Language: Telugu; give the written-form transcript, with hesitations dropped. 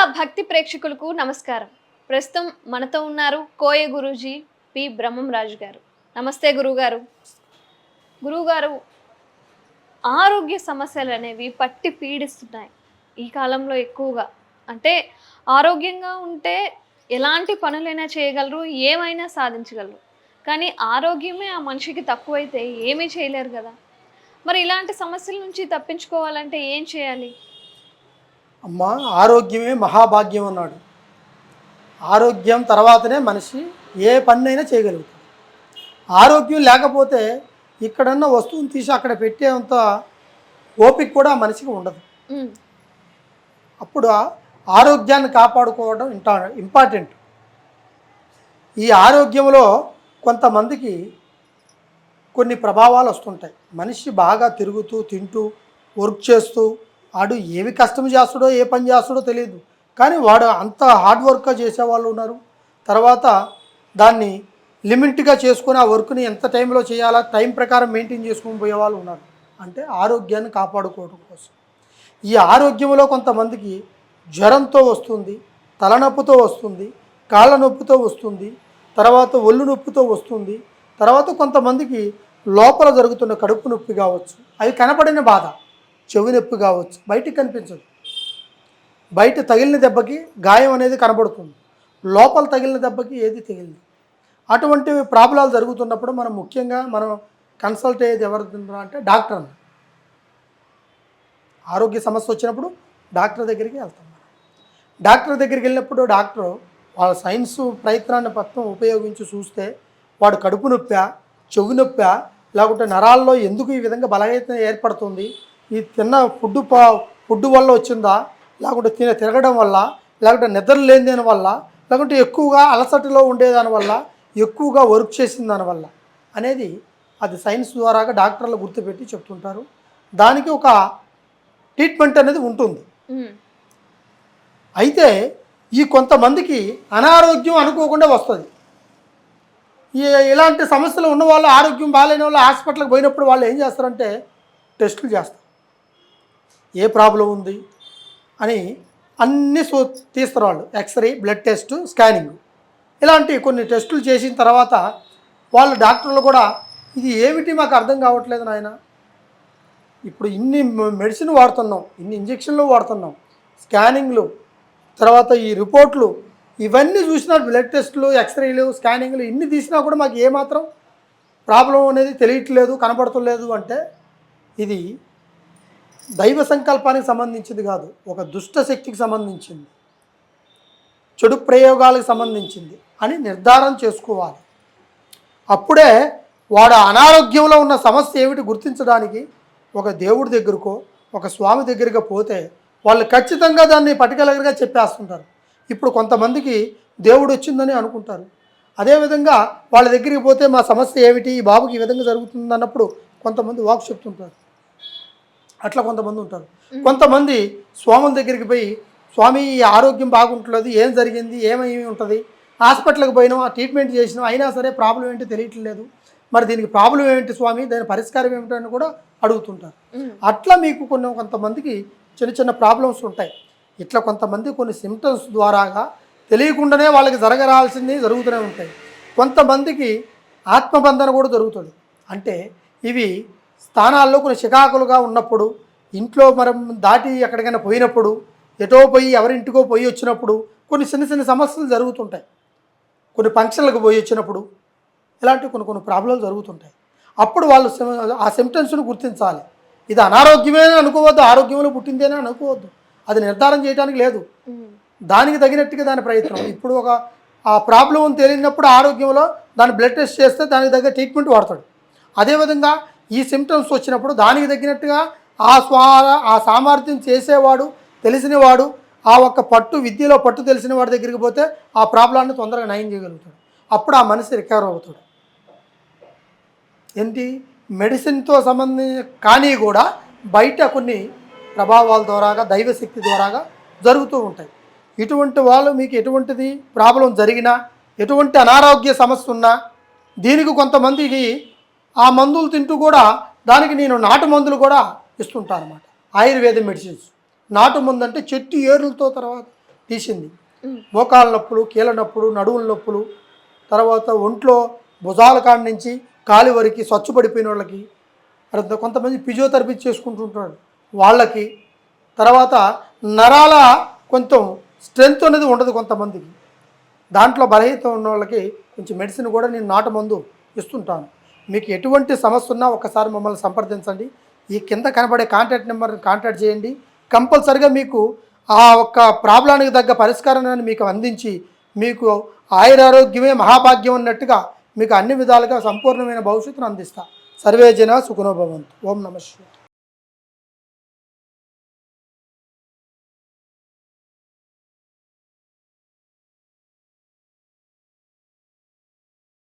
భక్తి ప్రేక్షకులకు నమస్కారం. ప్రస్తుతం మనతో ఉన్నారు కోయ గురూజీ పి బ్రహ్మం రాజు గారు. నమస్తే గురుగారు. గురుగారు, ఆరోగ్య సమస్యలు అనేవి పట్టి పీడిస్తున్నాయి ఈ కాలంలో ఎక్కువగా. అంటే ఆరోగ్యంగా ఉంటే ఎలాంటి పనులైనా చేయగలరు, ఏమైనా సాధించగలరు. కానీ ఆరోగ్యమే ఆ మనిషికి తక్కువైతే ఏమీ చేయలేరు కదా. మరి ఇలాంటి సమస్యల నుంచి తప్పించుకోవాలంటే ఏం చేయాలి? అమ్మ, ఆరోగ్యమే మహాభాగ్యం అన్నాడు. ఆరోగ్యం తర్వాతనే మనిషి ఏ పన్నైనా చేయగలుగుతాడు. ఆరోగ్యం లేకపోతే ఇక్కడన్న వస్తువుని తీసి అక్కడ పెట్టేంత ఓపిక కూడా మనిషికి ఉండదు. అప్పుడు ఆరోగ్యాన్ని కాపాడుకోవడం ఇంపార్టెంట్. ఈ ఆరోగ్యంలో కొంతమందికి కొన్ని ప్రభావాలు వస్తుంటాయి. మనిషి బాగా తిరుగుతూ తింటూ వర్క్ చేస్తూ వాడు ఏమి కష్టం చేస్తాడో ఏ పని చేస్తాడో తెలియదు, కానీ వాడు అంత హార్డ్ వర్క్గా చేసేవాళ్ళు ఉన్నారు. తర్వాత దాన్ని లిమిట్గా చేసుకుని ఆ వర్క్ని ఎంత టైంలో చేయాలా టైం ప్రకారం మెయింటైన్ చేసుకుని పోయేవాళ్ళు ఉన్నారు. అంటే ఆరోగ్యాన్ని కాపాడుకోవడం కోసం. ఈ ఆరోగ్యంలో కొంతమందికి జ్వరంతో వస్తుంది, తలనొప్పితో వస్తుంది, కాళ్ళ నొప్పితో వస్తుంది, తర్వాత ఒళ్ళు నొప్పితో వస్తుంది, తర్వాత కొంతమందికి లోపల జరుగుతున్న కడుపు నొప్పి కావచ్చు, అవి కనపడిన బాధ, చెవి నొప్పి కావచ్చు, బయటికి కనిపించదు. బయట తగిలిన దెబ్బకి గాయం అనేది కనబడుతుంది, లోపల తగిలిన దెబ్బకి ఏది తగిలింది. అటువంటి ప్రాబ్లాలు జరుగుతున్నప్పుడు మనం ముఖ్యంగా కన్సల్ట్ అయ్యేది ఎవరు అంటే డాక్టర్ అన్న. ఆరోగ్య సమస్య వచ్చినప్పుడు డాక్టర్ దగ్గరికి వెళ్తాం. డాక్టర్ దగ్గరికి వెళ్ళినప్పుడు డాక్టర్ వాళ్ళ సైన్స్ ప్రయత్నాన్ని మొత్తం ఉపయోగించి చూస్తే వాడు కడుపు నొప్పా, చెవి నొప్పా, లేకుంటే నరాల్లో ఎందుకు ఈ విధంగా బలహీనత ఏర్పడుతుంది, ఈ తిన్న ఫుడ్ వల్ల వచ్చిందా, లేకుంటే తిరగడం వల్ల, లేకుంటే నిద్ర లేని దాని వల్ల, లేకుంటే ఎక్కువగా అలసటలో ఉండేదాని వల్ల, ఎక్కువగా వర్క్ చేసిన దానివల్ల అనేది అది సైన్స్ ద్వారాగా డాక్టర్లు గుర్తుపెట్టి చెప్తుంటారు. దానికి ఒక ట్రీట్మెంట్ అనేది ఉంటుంది. అయితే ఈ కొంతమందికి అనారోగ్యం అనుకోకుండా వస్తుంది. ఇలాంటి సమస్యలు ఉన్న వాళ్ళు, ఆరోగ్యం బాగాలేని వాళ్ళు హాస్పిటల్కి పోయినప్పుడు వాళ్ళు ఏం చేస్తారంటే టెస్టులు చేస్తారు. ఏ ప్రాబ్లం ఉంది అని అన్నీ తీస్తారు వాళ్ళు. ఎక్స్రే, బ్లడ్ టెస్ట్, స్కానింగ్, ఇలాంటి కొన్ని టెస్టులు చేసిన తర్వాత వాళ్ళు డాక్టర్లు కూడా ఇది ఏమిటి మాకు అర్థం కావట్లేదు నాయన, ఇప్పుడు ఇన్ని మెడిసిన్ వాడుతున్నాం, ఇన్ని ఇంజక్షన్లు వాడుతున్నాం, స్కానింగ్లు, తర్వాత ఈ రిపోర్ట్లు, ఇవన్నీ చూసినా బ్లడ్ టెస్టులు, ఎక్స్రేలు, స్కానింగ్లు ఇన్ని తీసినా కూడా మాకు ఏమాత్రం ప్రాబ్లం అనేది తెలియట్లేదు, కనపడతలేదు అంటే ఇది దైవ సంకల్పానికి సంబంధించింది కాదు, ఒక దుష్ట శక్తికి సంబంధించింది, చెడు ప్రయోగాలకు సంబంధించింది అని నిర్ధారణ చేసుకోవాలి. అప్పుడే వాడు అనారోగ్యంలో ఉన్న సమస్య ఏమిటి గుర్తించడానికి ఒక దేవుడి దగ్గరకో ఒక స్వామి దగ్గరికి పోతే వాళ్ళు ఖచ్చితంగా దాన్ని పర్టికులర్గా చెప్పేస్తుంటారు. ఇప్పుడు కొంతమందికి దేవుడు వచ్చిందని అనుకుంటారు. అదేవిధంగా వాళ్ళ దగ్గరికి పోతే మా సమస్య ఏమిటి, ఈ బాబుకి ఈ విధంగా జరుగుతుంది అన్నప్పుడు కొంతమంది వాక్ చెప్తుంటారు. అట్లా కొంతమంది ఉంటారు. కొంతమంది స్వాముల దగ్గరికి పోయి స్వామి ఈ ఆరోగ్యం బాగుంటలేదు, ఏం జరిగింది, ఏమేమి ఉంటుంది, హాస్పిటల్కి పోయినాం, ఆ ట్రీట్మెంట్ చేసినాం, అయినా సరే ప్రాబ్లం ఏంటి తెలియట్లేదు, మరి దీనికి ప్రాబ్లం ఏమిటి స్వామి, దాని పరిష్కారం ఏమిటని కూడా అడుగుతుంటారు. అట్లా మీకు కొంతమందికి చిన్న చిన్న ప్రాబ్లమ్స్ ఉంటాయి. ఇట్లా కొంతమంది కొన్ని సిమ్టమ్స్ ద్వారాగా తెలియకుండానే వాళ్ళకి జరగరాల్సింది జరుగుతూనే ఉంటాయి. కొంతమందికి ఆత్మబంధన కూడా జరుగుతుంది. అంటే ఇవి స్థానాల్లో కొన్ని చికాకులుగా ఉన్నప్పుడు, ఇంట్లో మనం దాటి ఎక్కడికైనా పోయినప్పుడు, ఎటో పోయి ఎవరింటికో పోయి వచ్చినప్పుడు కొన్ని చిన్న చిన్న సమస్యలు జరుగుతుంటాయి. కొన్ని ఫంక్షన్లకు పోయి వచ్చినప్పుడు ఇలాంటి కొన్ని ప్రాబ్లమ్స్ జరుగుతుంటాయి. అప్పుడు వాళ్ళు ఆ సిమ్టమ్స్ను గుర్తించాలి. ఇది అనారోగ్యమే అనుకోవద్దు, ఆరోగ్యంలో పుట్టిందేనే అనుకోవద్దు, అది నిర్ధారణ చేయడానికి లేదు. దానికి తగినట్టుగా దాని ప్రయత్నం. ఇప్పుడు ఆ ప్రాబ్లం తెలియనప్పుడు ఆరోగ్యంలో దాని బ్లడ్ టెస్ట్ చేస్తే దానికి తగ్గ ట్రీట్మెంట్ వాడతాడు. అదేవిధంగా ఈ సిమ్టమ్స్ వచ్చినప్పుడు దానికి తగినట్టుగా ఆ సామర్థ్యం చేసేవాడు, తెలిసినవాడు, ఆ ఒక్క విద్యలో పట్టు తెలిసిన వాడి దగ్గరికి పోతే ఆ ప్రాబ్లాన్ని తొందరగా నయం చేయగలుగుతాడు. అప్పుడు ఆ మనిషి రికవర్ అవుతాడు. ఏంటి మెడిసిన్తో సంబంధించి కానీ కూడా బయట కొన్ని ప్రభావాల ద్వారాగా, దైవశక్తి ద్వారాగా జరుగుతూ ఉంటాయి. ఇటువంటి వాళ్ళు మీకు ఎటువంటిది ప్రాబ్లం జరిగినా, ఎటువంటి అనారోగ్య సమస్య ఉన్నా దీనికి కొంతమందికి ఆ మందులు తింటూ కూడా దానికి నేను నాటు మందులు కూడా ఇస్తుంటాను అన్నమాట. ఆయుర్వేద మెడిసిన్స్. నాటు మందు అంటే చెట్టు ఏరులతో తర్వాత తీసింది. మోకాళ్ళ నొప్పులు, కీళ్ళ నొప్పులు, నడువుల నొప్పులు, తర్వాత ఒంట్లో భుజాల కాడి నుంచి కాలి వరకు స్వచ్ఛపడిపోయిన వాళ్ళకి, కొంతమంది ఫిజియోథెరపీ చేసుకుంటుంటారు వాళ్ళకి, తర్వాత నరాల కొంచెం స్ట్రెంత్ అనేది ఉండదు కొంతమందికి, దాంట్లో బలహీనత ఉన్న వాళ్ళకి కొంచెం మెడిసిన్ కూడా నేను నాటుమందు ఇస్తుంటాను. మీకు ఎటువంటి సమస్య ఉన్నా ఒకసారి మమ్మల్ని సంప్రదించండి. ఈ కింద కనబడే కాంటాక్ట్ నెంబర్ని కాంటాక్ట్ చేయండి. కంపల్సరిగా మీకు ఆ ఒక్క ప్రాబ్లానికి తగ్గ పరిష్కారాన్ని మీకు అందించి, మీకు ఆయురారోగ్యమే మహాభాగ్యం అన్నట్టుగా మీకు అన్ని విధాలుగా సంపూర్ణమైన భవిష్యత్తును అందిస్తా. సర్వే జన సుఖనో భవంతు. ఓం నమః శివాయ.